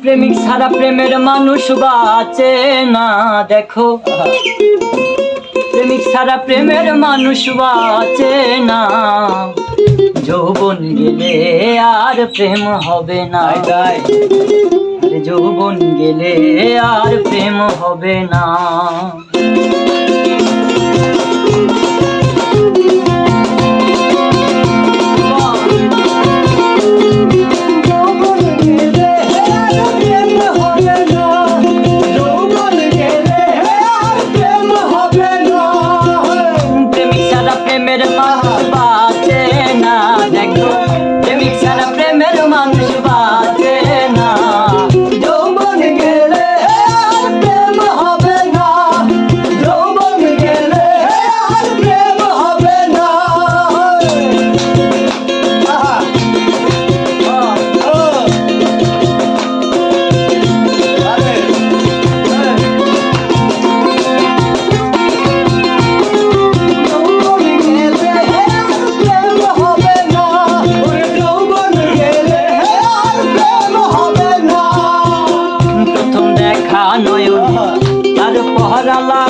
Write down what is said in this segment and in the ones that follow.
প্রেমিক ছাড়া প্রেমের মানুষ বাঁচে না। দেখো প্রেমিক ছাড়া প্রেমের মানুষ বাঁচে না। যৌবন গেলে আর প্রেম হবে না। যৌবন গেলে আর প্রেম হবে না।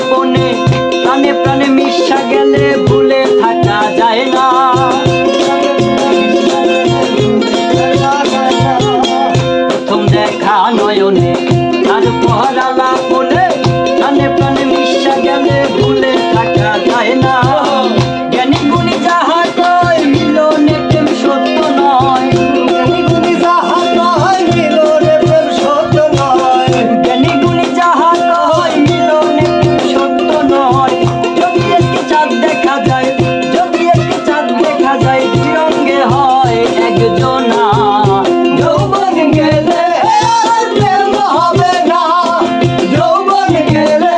বনে প্রাণে প্রাণে মিশা গেলে ভুলে থাকা যায় না। প্রথম দেখা নয়নে তার পহরালা বনে প্রাণে প্রাণে মিশা গেলে ভুলে থাকা যায় না। জ্ঞানী গুণী যাহা কয় মিলনে প্রেম সত্য নয়। জ্ঞানী গুণী যাহা কয় মিলনে প্রেম সত্য নয়। জ্ঞানী গুণী যাহা কয় মিলনে সত্য নয়। যদি একটি চাঁদ দেখা যায়, যদি একটি চাঁদ দেখা যায়, তিরঙ্গে হয় একজনা। যৌবন গেলে আর প্রেম হবে না। যৌবন গেলে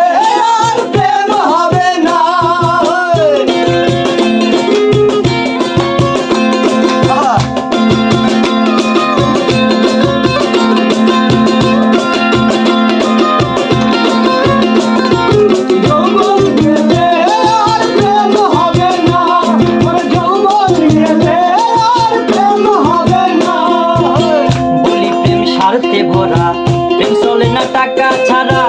আর প্রেম হবে না। ভরা প্রেম চলে না টাকা ছাড়া।